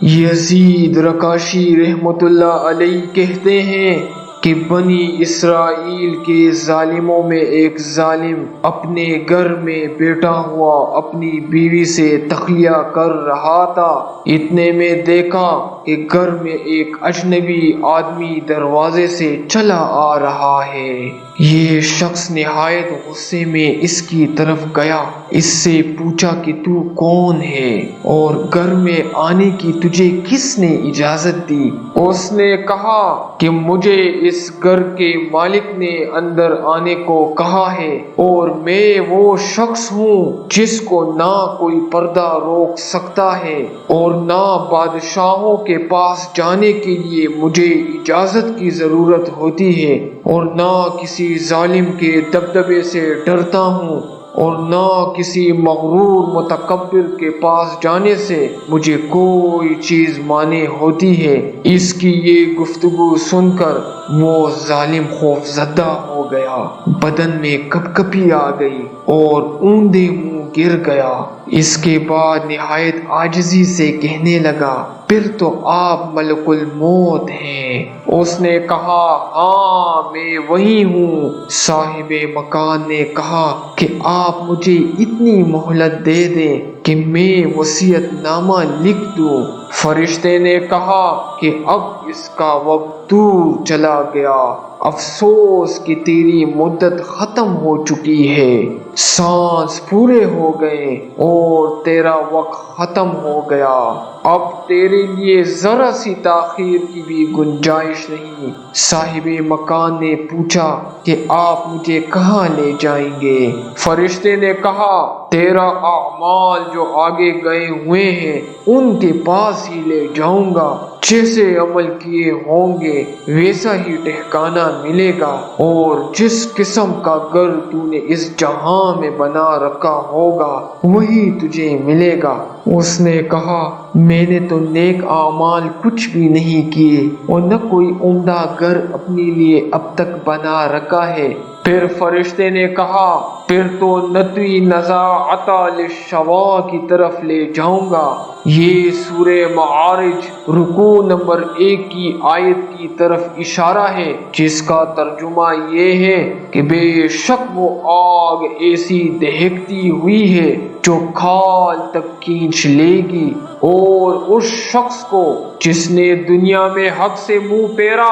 یزید رکاشی رحمت اللہ علیہ کہتے ہیں کہ بنی اسرائیل کے ظالموں میں ایک ظالم اپنے گھر میں بیٹھا ہوا اپنی بیوی سے تخلیہ کر رہا تھا۔ اتنے میں دیکھا کہ گھر میں ایک اجنبی آدمی دروازے سے چلا آ رہا ہے۔ یہ شخص نہایت غصے میں اس کی طرف گیا، اس سے پوچھا کہ تو کون ہے اور گھر میں آنے کی تجھے کس نے اجازت دی؟ اس نے کہا کہ مجھے اس گھر کے مالک نے اندر آنے کو کہا ہے اور میں وہ شخص ہوں جس کو نہ کوئی پردہ روک سکتا ہے اور نہ بادشاہوں کے پاس جانے کے لیے مجھے اجازت کی ضرورت ہوتی ہے اور نہ کسی ظالم کے دبدبے سے ڈرتا ہوں اور نہ کسی مغرور متکبر کے پاس جانے سے مجھے کوئی چیز مانع ہوتی ہے۔ اس کی یہ گفتگو سن کر وہ ظالم خوف زدہ ہو گیا، بدن میں کپکپی آ گئی اور اوندے منہ گر گیا۔ اس کے بعد نہایت عاجزی سے کہنے لگا، پھر تو آپ ملک الموت ہیں۔ اس نے کہا، ہاں میں وہی ہوں۔ صاحب مکان نے کہا کہ آپ مجھے اتنی مہلت دے دیں کہ میں وصیت نامہ لکھ دوں۔ فرشتے نے کہا کہ اب اس کا وقت دور چلا گیا، افسوس کہ تیری مدت ختم ہو چکی ہے، سانس پورے ہو گئے اور تیرا وقت ختم ہو گیا، اب تیرے لیے ذرا سی تاخیر کی بھی گنجائش نہیں۔ صاحب مکان نے پوچھا کہ آپ مجھے کہاں لے جائیں گے؟ فرشتے نے کہا، تیرا اعمال جو آگے گئے ہوئے ہیں ان کے پاس ہی لے جاؤں گا، جیسے عمل کیے ہوں گے ویسا ہی ٹھکانہ ملے گا اور جس قسم کا گھر تو نے اس جہاں میں بنا رکھا ہوگا وہی تجھے ملے گا۔ اس نے کہا، میں نے تو نیک اعمال کچھ بھی نہیں کیے اور نہ کوئی عمدہ گھر اپنے لیے اب تک بنا رکھا ہے۔ پھر فرشتے نے کہا، پھر تو نتوی نزاعت للشوا کی طرف لے جاؤں گا۔ یہ سورہ معارج رکوع نمبر 1 کی آیت کی طرف اشارہ ہے، جس کا ترجمہ یہ ہے کہ بے شک وہ آگ ایسی دہکتی ہوئی ہے جو کھال تک کھینچ لے گی، اور اس شخص کو جس نے دنیا میں حق سے منہ پھیرا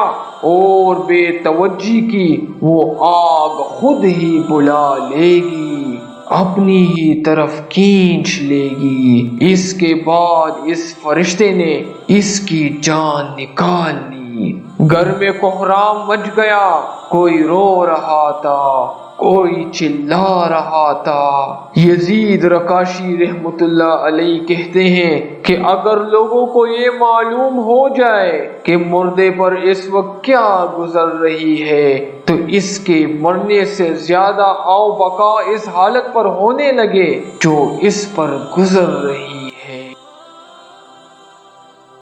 اور بے توجہی کی وہ آگ خود ہی بلا لے گی، اپنی ہی طرف کھینچ لے گی۔ اس کے بعد اس فرشتے نے اس کی جان نکال لی۔ گھر میں کوہرام مچ گیا، کوئی رو رہا تھا، کوئی چلا رہا تھا۔ یزید رکاشی رحمت اللہ علیہ کہتے ہیں کہ اگر لوگوں کو یہ معلوم ہو جائے کہ مردے پر اس وقت کیا گزر رہی ہے تو اس کے مرنے سے زیادہ او بقا اس حالت پر ہونے لگے جو اس پر گزر رہی